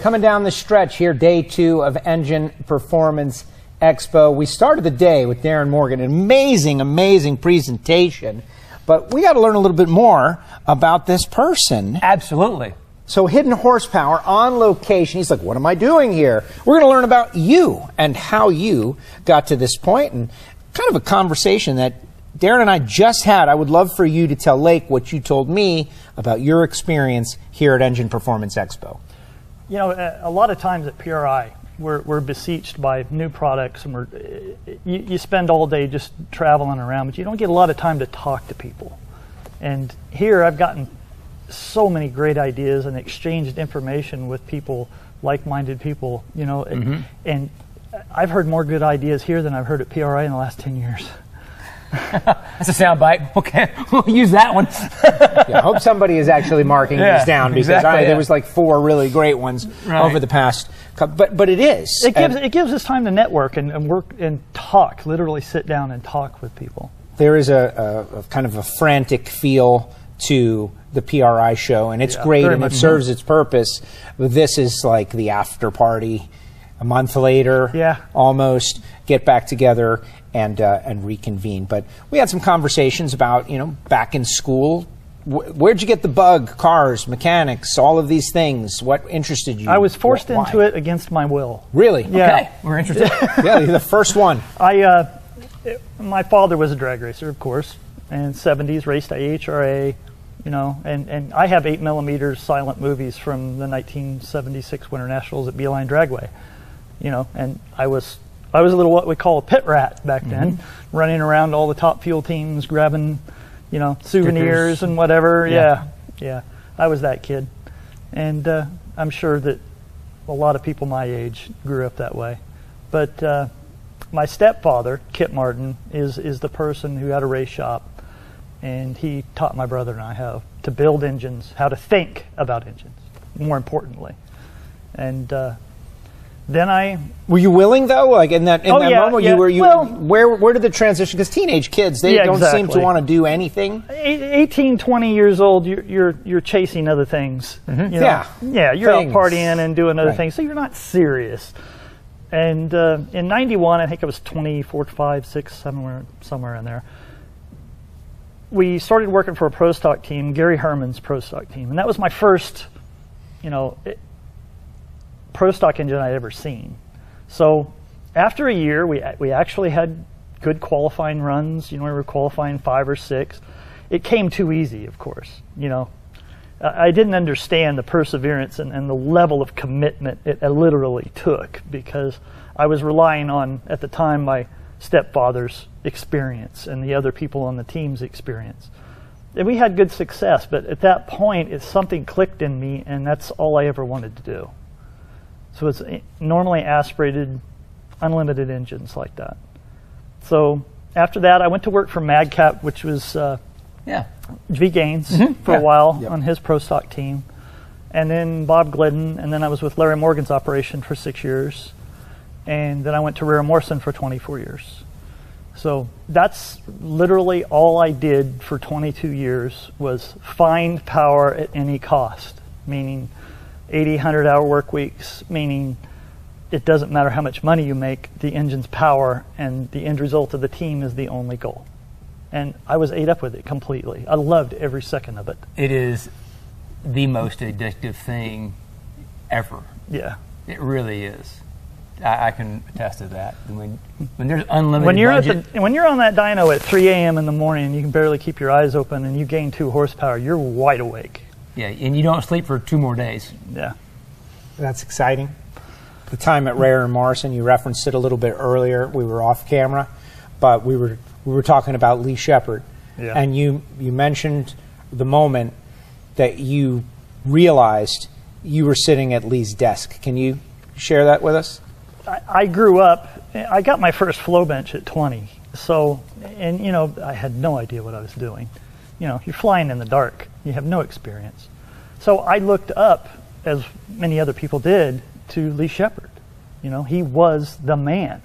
Coming down the stretch here, day 2 of Engine Performance Expo. We started the day with Darin Morgan, an amazing presentation, but we got to learn a little bit more about this person. Absolutely. So Hidden Horsepower on location. He's like, what am I doing here? We're going to learn about you and how you got to this point, and kind of a conversation that Darin and I just had. I would love for you to tell Lake what you told me about your experience here at Engine Performance Expo. You know, a lot of times at PRI, we're beseeched by new products, and you spend all day just traveling around, but you don't get a lot of time to talk to people. And here I've gotten so many great ideas and exchanged information with people, like-minded people, you know, and I've heard more good ideas here than I've heard at PRI in the last 10 years. That's a sound bite. Okay, we'll use that one. I hope somebody is actually marking these down, because there was like 4 really great ones over the past couple, but it is. It gives us time to network and work and talk, literally sit down and talk with people. There is a kind of a frantic feel to the PRI show, and it's great and it serves its purpose. But this is like the after party, a month later, almost, get back together and reconvene. But we had some conversations about, you know, back in school, where'd you get the bug, cars, mechanics, all of these things? What interested you? I was forced into it against my will. Really? Yeah. Okay, we're interested. Yeah, you're the first one. My father was a drag racer, of course, and 70s, raced AHRA, you know, and I have 8mm silent movies from the 1976 Winter Nationals at Beeline Dragway, you know, and I was a little what we call a pit rat back then, running around all the top fuel teams, grabbing, you know, souvenirs and whatever. Yeah, I was that kid, and I'm sure that a lot of people my age grew up that way. But my stepfather, Kit Martin, is the person who had a race shop, and he taught my brother and I how to build engines, how to think about engines, more importantly. And then were you willing though? Like in that moment, where did the transition? Because teenage kids, they don't seem to want to do anything. 18, 20 years old, you're chasing other things. You know? You're out partying and doing other things, so you're not serious. And in '91, I think it was 24, 5, 6, somewhere in there, we started working for a pro stock team, Gary Herman's pro stock team, and that was my first, you know, pro stock engine I'd ever seen. So after a year, we actually had good qualifying runs. You know, we were qualifying 5 or 6. It came too easy, of course. You know, I didn't understand the perseverance and the level of commitment it literally took, because I was relying on, at the time, my stepfather's experience and the other people on the team's experience. And we had good success, but at that point, something clicked in me, and that's all I ever wanted to do. So it's normally aspirated, unlimited engines like that. So after that, I went to work for Madcap, which was V. Gaines for a while on his pro stock team, and then Bob Glidden, and then I was with Larry Morgan's operation for 6 years, and then I went to Rare Morrison for 24 years. So that's literally all I did for 22 years, was find power at any cost, meaning 80, 100-hour work weeks, meaning it doesn't matter how much money you make, the engine's power and the end result of the team is the only goal. And I was ate up with it completely. I loved every second of it. It is the most addictive thing ever. Yeah. It really is. I can attest to that. When there's unlimited budget. When you're on that dyno at 3 a.m. in the morning and you can barely keep your eyes open and you gain 2 horsepower, you're wide awake. Yeah, and you don't sleep for 2 more days. Yeah. That's exciting. The time at Rare and Morrison, you referenced it a little bit earlier. We were off camera, but we were talking about Lee Shepard. Yeah. And you mentioned the moment that you realized you were sitting at Lee's desk. Can you share that with us? I grew up, I got my first flow bench at 20. So, and you know, I had no idea what I was doing. You know, you're flying in the dark. You have no experience. So I looked up, as many other people did, to Lee Shepard. You know, he was the man.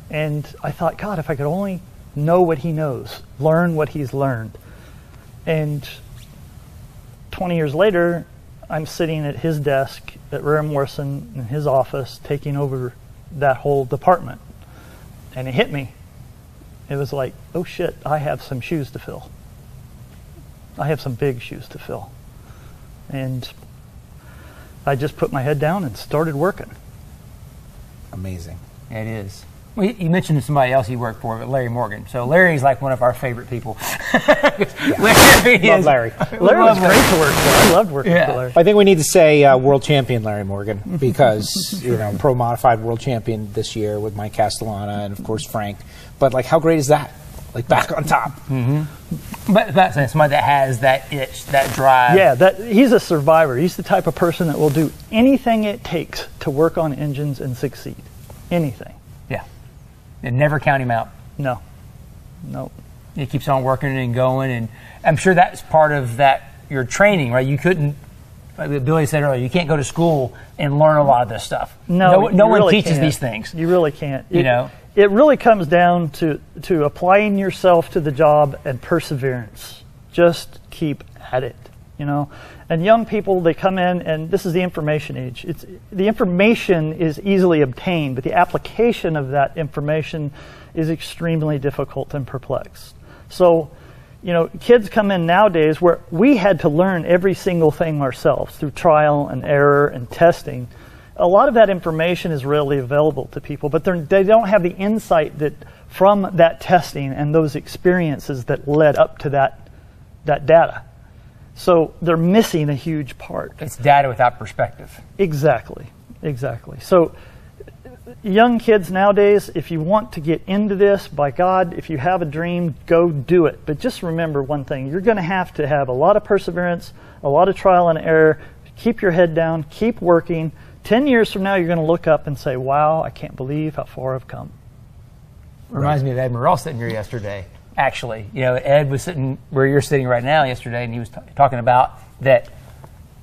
And I thought, God, if I could only know what he knows, learn what he's learned. And 20 years later, I'm sitting at his desk at Darin Morgan in his office, taking over that whole department. And it hit me. It was like, oh shit, I have some shoes to fill. I have some big shoes to fill. And I just put my head down and started working. Amazing. It is. Well, you mentioned somebody else you work for, but Larry Morgan. So Larry's like one of our favorite people. Love Larry. Larry was great to work for. I loved working for Larry. I think we need to say world champion Larry Morgan because, pro modified world champion this year with Mike Castellano and, of course, Frank. But, like, how great is that? Like, back on top. Mm-hmm. But that's somebody that has that itch, that drive. Yeah, he's a survivor. He's the type of person that will do anything it takes to work on engines and succeed. Anything. Yeah. And never count him out. No. He keeps on working and going, and I'm sure that's part of your training, right? You couldn't, like Billy said earlier, you can't go to school and learn a lot of this stuff. No one really teaches can't. These things. You really can't. It really comes down to applying yourself to the job and perseverance. Just keep at it, And young people, they come in, and this is the information age. The information is easily obtained, but the application of that information is extremely difficult and perplexed. So, kids come in nowadays where we had to learn every single thing ourselves through trial and error and testing. A lot of that information is readily available to people, but they don't have the insight that from that testing and those experiences that led up to that data. So they're missing a huge part. It's data without perspective. Exactly. So young kids nowadays, if you want to get into this, by God, if you have a dream, go do it. But just remember one thing. You're going to have a lot of perseverance, a lot of trial and error. Keep your head down. Keep working. 10 years from now, you're going to look up and say, wow, I can't believe how far I've come. Reminds me of Ed Morrell sitting here yesterday. Actually, Ed was sitting where you're sitting right now yesterday, and he was talking about that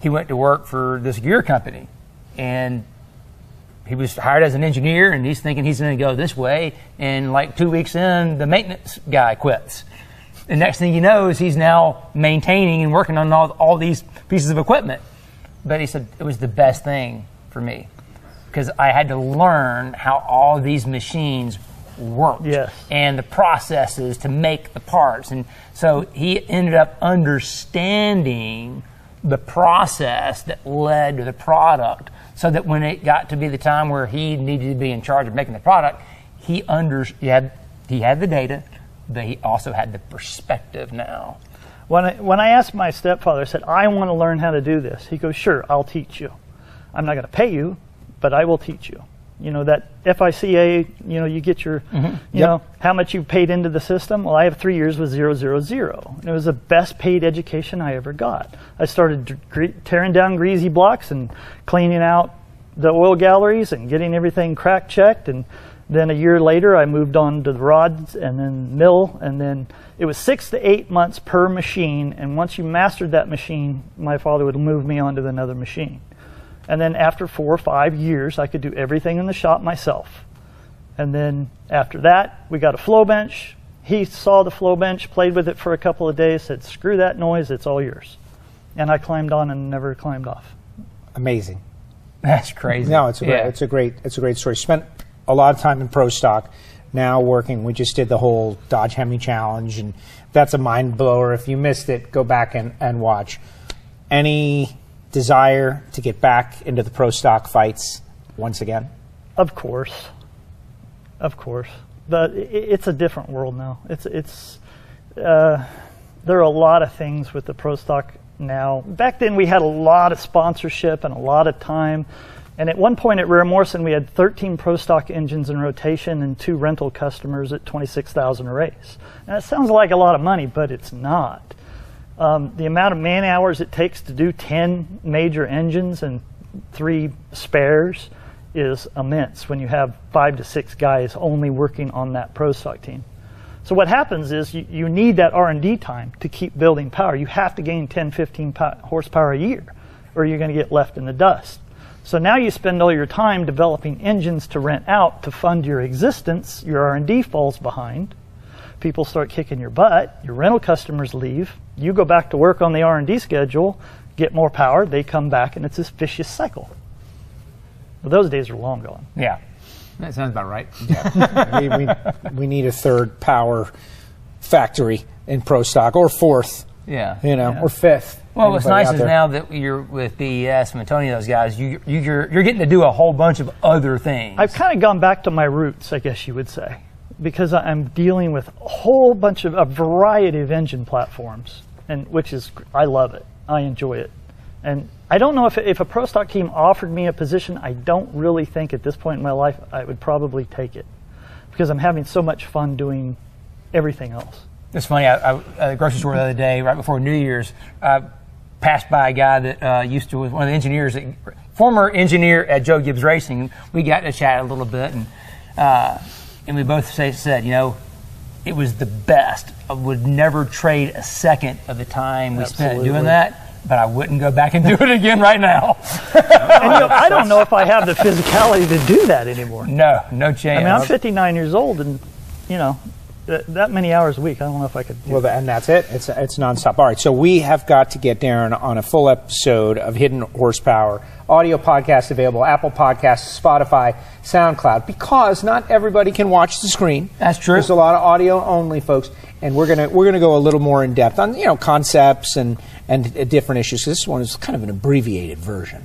he went to work for this gear company, and he was hired as an engineer, and he's thinking he's going to go this way, and like 2 weeks in, the maintenance guy quits. The next thing you know is he's now maintaining and working on all these pieces of equipment. But he said it was the best thing for me because I had to learn how all these machines worked and the processes to make the parts. And so he ended up understanding the process that led to the product so that when it got to be the time where he needed to be in charge of making the product, he had the data, but he also had the perspective now. When I asked my stepfather, I said, I want to learn how to do this. He goes, sure, I'll teach you. I'm not going to pay you, but I will teach you. That FICA, you get your, how much you paid into the system. Well, I have 3 years with 000. And it was the best paid education I ever got. I started tearing down greasy blocks and cleaning out the oil galleries and getting everything crack checked. And then a year later, I moved on to the rods and then mill. And then it was 6 to 8 months per machine. And once you mastered that machine, my father would move me on to another machine. And then after 4 or 5 years, I could do everything in the shop myself. And then after that, we got a flow bench. He saw the flow bench, played with it for a couple of days, said, screw that noise, it's all yours. And I climbed on and never climbed off. Amazing. That's crazy. No, it's a great story. Spent a lot of time in pro stock. Now working, we just did the whole Dodge Hemi Challenge, and that's a mind blower. If you missed it, go back and watch. Any desire to get back into the pro stock fights once again? Of course. But it's a different world now. There are a lot of things with the pro stock now. Back then we had a lot of sponsorship and a lot of time. And at one point at Darin Morgan, we had 13 pro stock engines in rotation and 2 rental customers at $26,000 a race. Now it sounds like a lot of money, but it's not. The amount of man hours it takes to do 10 major engines and 3 spares is immense when you have 5 to 6 guys only working on that pro stock team. So what happens is you need that R&D time to keep building power. You have to gain 10, 15 horsepower a year or you're going to get left in the dust. So now you spend all your time developing engines to rent out to fund your existence. Your R&D falls behind. People start kicking your butt. Your rental customers leave. You go back to work on the R&D schedule. get more power, they come back, and it's this vicious cycle. Well, those days are long gone. Yeah. That sounds about right. Yeah. we need a third power factory in pro stock, or fourth. Yeah. Or fifth. Well, what's nice is now that you're with BES and Tony, those guys, you're getting to do a whole bunch of other things. I've kind of gone back to my roots, I guess you would say, because I'm dealing with a whole bunch of a variety of engine platforms, and I love it. I enjoy it. And I don't know if a pro stock team offered me a position, I don't really think at this point in my life I would probably take it, because I'm having so much fun doing everything else. It's funny, I at the grocery store the other day, right before New Year's, passed by a guy that was one of the engineers, former engineer at Joe Gibbs Racing. We got to chat a little bit, and we both said, it was the best. I would never trade a second of the time we spent doing that, but I wouldn't go back and do it again right now. And I don't know if I have the physicality to do that anymore. No chance. I mean, I'm 59 years old, and that many hours a week, I don't know if I could do that. And that's it. It's nonstop. All right, so we have got to get Darin on a full episode of Hidden Horsepower. Audio podcast available, Apple Podcasts, Spotify, SoundCloud, because not everybody can watch the screen. That's true. There's a lot of audio only, folks, and we're gonna go a little more in depth on concepts and different issues. This one is kind of an abbreviated version.